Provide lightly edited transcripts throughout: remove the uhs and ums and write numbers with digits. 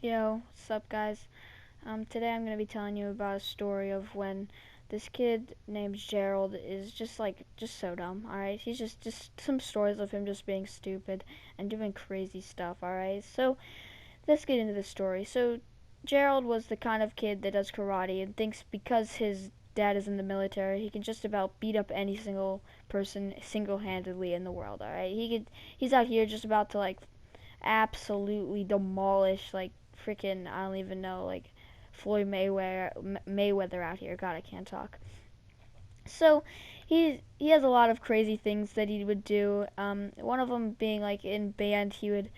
Yo, what's up, guys? Today I'm gonna be telling you about a story of when this kid named Gerald is just so dumb. All right, he's just some stories of him just being stupid and doing crazy stuff. All right, so let's get into the story. So Gerald was the kind of kid that does karate and thinks because his dad is in the military, he can just about beat up any single person single-handedly in the world. All right, he's out here just about to absolutely demolish freaking I don't even know Floyd Mayweather out here. God, I can't talk. So he has a lot of crazy things that he would do. One of them being like in band, he would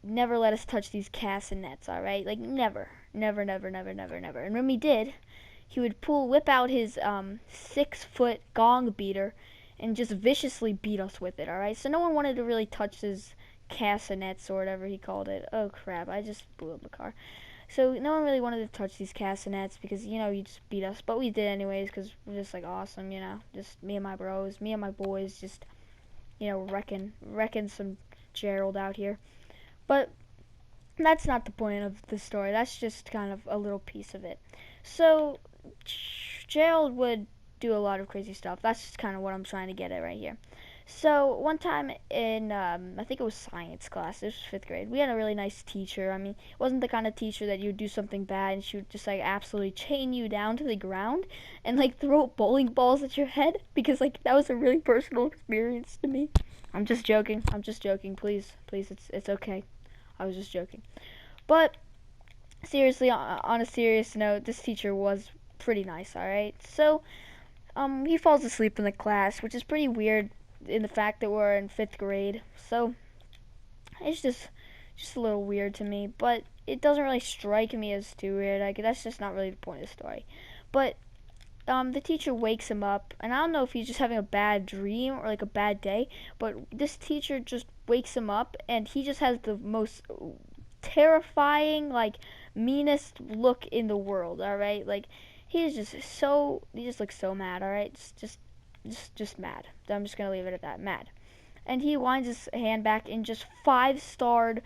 never let us touch these castanets. All right, like never, never, never, never, never, never. And when we did, he would whip out his 6-foot gong beater and just viciously beat us with it. All right, so no one wanted to really touch his castanets or whatever he called it. Oh crap! I just blew up the car. So no one really wanted to touch these castanets because you just beat us, but we did anyways because we're just awesome, just me and my bros, me and my boys, just wrecking some Gerald out here. But that's not the point of the story. That's just kind of a little piece of it. So Gerald would do a lot of crazy stuff. That's just kind of what I'm trying to get at right here. So one time in I think it was science class. This was 5th grade. We had a really nice teacher. I mean, it wasn't the kind of teacher that you would do something bad and she would just absolutely chain you down to the ground and throw bowling balls at your head because that was a really personal experience to me. I'm just joking. I'm just joking. Please, please, it's okay. I was just joking. But seriously, on a serious note, this teacher was pretty nice. All right. So he falls asleep in the class, which is pretty weird in the fact that we're in 5th grade. So it's just a little weird to me, but it doesn't really strike me as too weird. That's just not really the point of the story. But the teacher wakes him up, and I don't know if he's just having a bad dream or a bad day, but this teacher just wakes him up, and he just has the most terrifying, meanest look in the world. All right, he just looks so mad. All right, just mad. I'm just gonna leave it at that, mad. And he winds his hand back and just 5-starred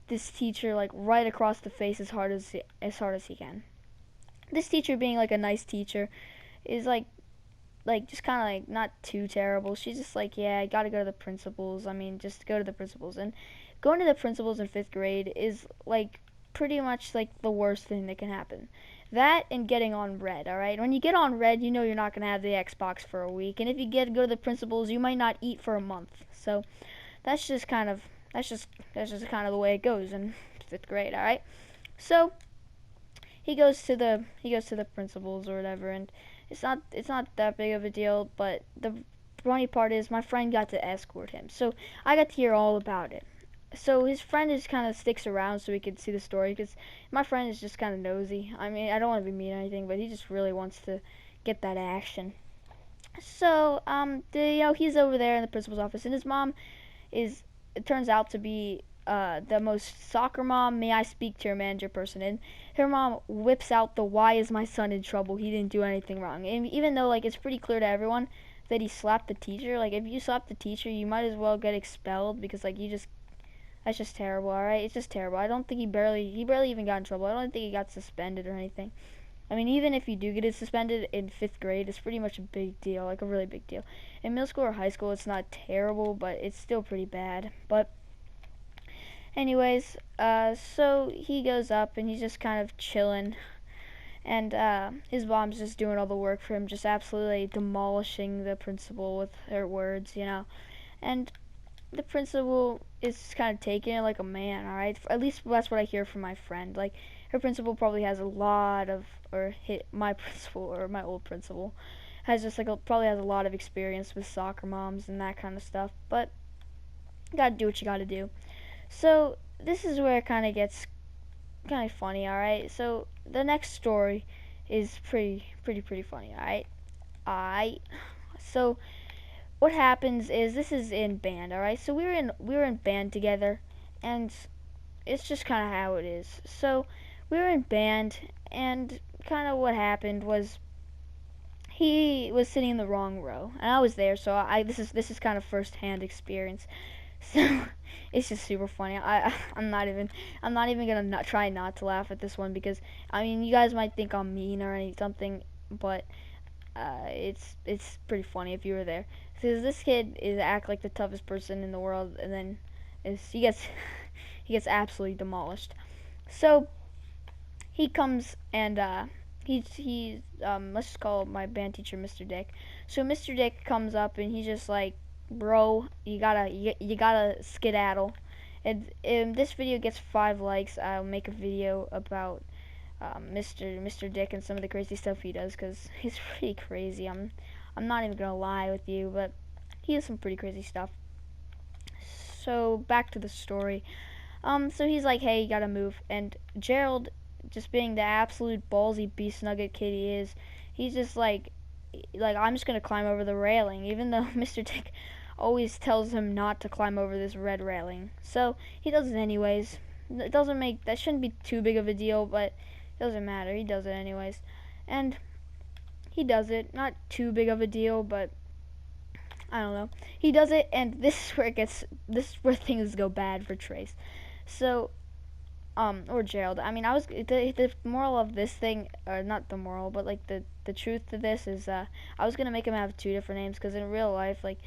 this teacher right across the face as hard as he can. This teacher being a nice teacher is just kind of not too terrible. She's just yeah, I gotta go to the principals. I mean, just go to the principals. And going to the principals in 5th grade is pretty much the worst thing that can happen. That and getting on red, all right? When you get on red, you know you're not going to have the Xbox for a week. And if you go to the principals, you might not eat for a month. So that's just kind of kind of the way it goes in 5th grade, all right? So he goes to the principals or whatever, and it's not that big of a deal, but the funny part is my friend got to escort him. So I got to hear all about it. So his friend just kind of sticks around so we could see the story because my friend is just kind of nosy. I mean, I don't want to be mean or anything, but he just really wants to get that action. So he's over there in the principal's office, and his mom is it turns out to be the most soccer mom may I speak to your manager person, and her mom whips out the why is my son in trouble, he didn't do anything wrong. And even though it's pretty clear to everyone that he slapped the teacher, if you slap the teacher you might as well get expelled because you just that's just terrible. All right, it's just terrible. I don't think he barely even got in trouble. I don't think he got suspended or anything. I mean, even if you do get it suspended in 5th grade, it's pretty much a big deal, a really big deal. In middle school or high school, it's not terrible, but it's still pretty bad. But anyways, so he goes up and he's just kind of chilling, and his mom's just doing all the work for him, just absolutely demolishing the principal with her words. And the principal is kind of taking it like a man, all right? At least that's what I hear from my friend. Her principal probably has a lot of, or my principal or my old principal has just probably has a lot of experience with soccer moms and that kind of stuff. But you gotta do what you gotta do. So this is where it kind of gets kind of funny, all right? So the next story is pretty funny, all right? So what happens is this is in band, all right? So we were in band together, and it's just kind of how it is. So we were in band, and kind of what happened was he was sitting in the wrong row, and I was there, so this is kind of first-hand experience. So it's just super funny. I'm not even gonna try not to laugh at this one because I mean you guys might think I'm mean or something, but it's pretty funny if you were there. Because this kid is act like the toughest person in the world, and then he gets he gets absolutely demolished. So he comes and he's let's just call my band teacher Mr. Dick. So Mr. Dick comes up and he's just like, bro, you gotta skedaddle. And if this video gets 5 likes, I'll make a video about Mr. Dick and some of the crazy stuff he does because he's pretty crazy. I'm not even gonna lie with you, but he has some pretty crazy stuff. So back to the story. So he's like, hey, you gotta move. And Gerald, just being the absolute ballsy beast nugget kid he is, he's just like I'm just gonna climb over the railing, even though Mr. Dick always tells him not to climb over this red railing. So he does it anyways. It doesn't make that shouldn't be too big of a deal, but it doesn't matter. He does it anyways, and he does it. Not too big of a deal, but I don't know. He does it, and this is where things go bad for Trace. So or Gerald. I mean, the moral of this thing, or not the moral, but like the truth to this is, I was gonna make him have 2 different names because in real life, like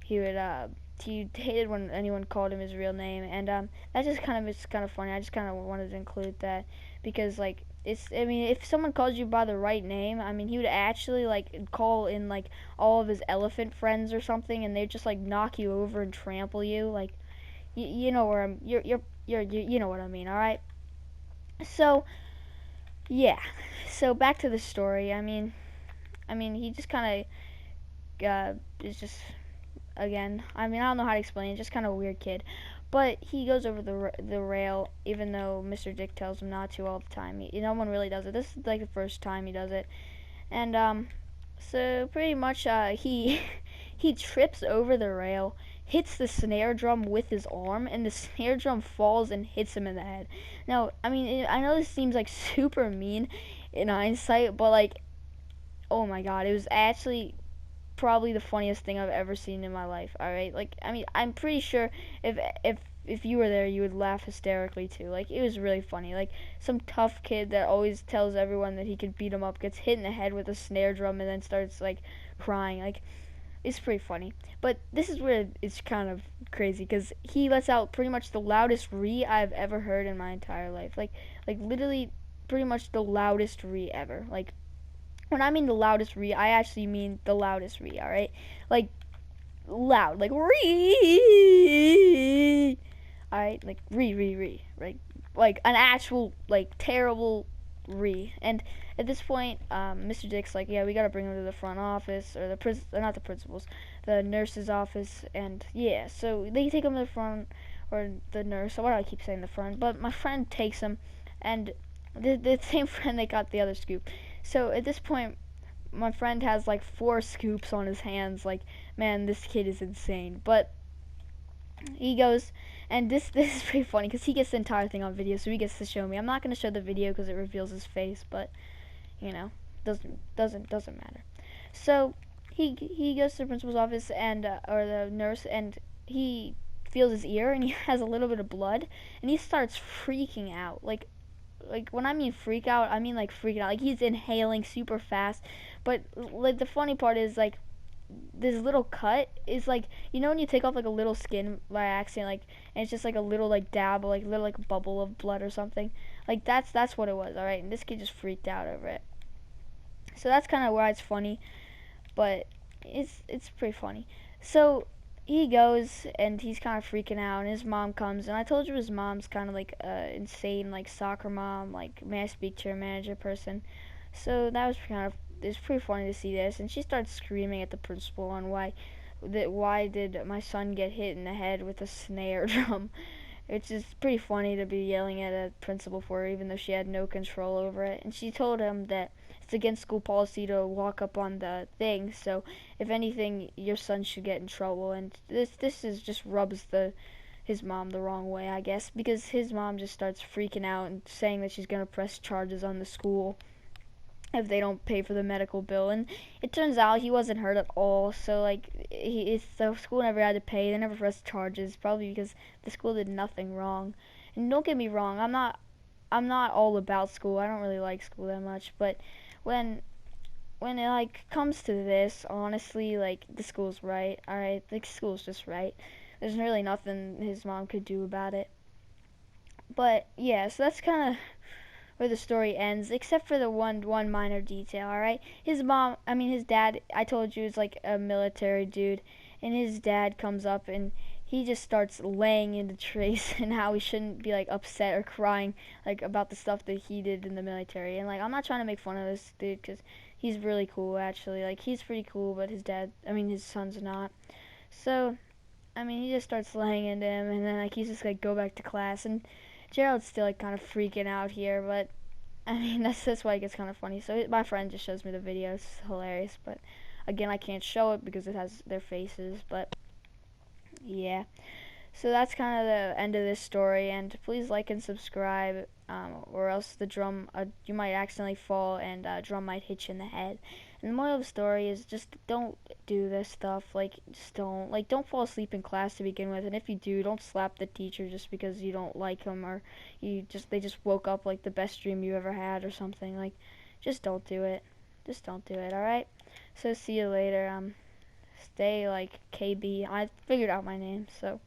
he hated when anyone called him his real name, and that just it's kind of funny. I just kind of wanted to include that because like I mean, if someone calls you by the right name, I mean, he would actually like call in like all of his elephant friends or something, and they'd just like knock you over and trample you, like you know where you know what I mean, all right? So yeah, so back to the story. I mean, he just kind of is just again. I mean, I don't know how to explain it. Just kind of a weird kid, but he goes over the rail, even though Mr. Dick tells him not to all the time. No one really does it. This is like the first time he does it, and so pretty much he he trips over the rail, hits the snare drum with his arm, and the snare drum falls and hits him in the head. Now, I mean, I know this seems like super mean in hindsight, but like, oh my god, it was actually probably the funniest thing I've ever seen in my life. All right, like, I mean, I'm pretty sure if you were there, you would laugh hysterically too. Like, it was really funny. Like, some tough kid that always tells everyone that he can beat him up gets hit in the head with a snare drum and then starts like crying. Like, it's pretty funny. But this is where it's kind of crazy because he lets out pretty much the loudest "ree" I've ever heard in my entire life. Like literally, pretty much the loudest "ree" ever. Like, when I mean the loudest "ree," I actually mean the loudest "ree." All right, like loud, like "ree." All right, like "ree," right? Like an actual like terrible "ree." And at this point, Mr. Dick's like, yeah, we gotta bring him to the front office or not the principal's, the nurse's office, and yeah, so they take him to the front or the nurse. Why do I keep saying the front? But my friend takes him, and the same friend that got the other scoop. So at this point, my friend has like 4 scoops on his hands. Like, man, this kid is insane. But he goes, and this is pretty funny because he gets the entire thing on video, so he gets to show me. I'm not gonna show the video because it reveals his face, but you know, doesn't matter. So he goes to the principal's office and or the nurse, and he feels his ear, and he has a little bit of blood, and he starts freaking out. Like when I mean freak out, I mean like freaking out. Like he's inhaling super fast. But like the funny part is like this little cut is like, you know when you take off like a little skin by accident, like, and it's just like a little like dab, like little like bubble of blood or something. Like that's what it was. All right, and this kid just freaked out over it. So that's kind of why it's funny, but it's pretty funny. So he goes and he's kind of freaking out, and his mom comes, and I told you his mom's kind of like insane, like soccer mom, like may I speak to your manager person. So that was kind of, it's pretty funny to see this, and she starts screaming at the principal on why did my son get hit in the head with a snare drum. It's just pretty funny to be yelling at a principal for her, even though she had no control over it. And she told him that it's against school policy to walk up on the thing, so if anything, your son should get in trouble. And this is just rubs his mom the wrong way, I guess, because his mom just starts freaking out and saying that she's gonna press charges on the school. if they don't pay for the medical bill. And it turns out he wasn't hurt at all. So like, the school never had to pay. They never pressed charges, probably because the school did nothing wrong. And don't get me wrong, I'm not all about school. I don't really like school that much. But when it like comes to this, honestly, like the school's right. All right, the school's just right. There's really nothing his mom could do about it. But yeah, so that's kind of where the story ends, except for the one minor detail. All right, his dad. I told you is like a military dude, and his dad comes up and he just starts laying into Trace and how he shouldn't be like upset or crying like about the stuff that he did in the military. And like, I'm not trying to make fun of this dude because he's really cool actually. Like, he's pretty cool, but his son's not. So he just starts laying into him, and then like he's just like go back to class, and Gerald's still like kind of freaking out here, but that's why it gets kind of funny. So my friend just shows me the video. It's hilarious, but again, I can't show it because it has their faces. But yeah, so that's kind of the end of this story. And please like and subscribe, or else you might accidentally fall and drum might hit you in the head. And the moral of the story is just don't do this stuff. Like, just don't fall asleep in class to begin with. And if you do, don't slap the teacher just because you don't like him, or they just woke up like the best dream you ever had or something. Like, just don't do it. Just don't do it. All right. So see you later. Stay like KB. I figured out my name. So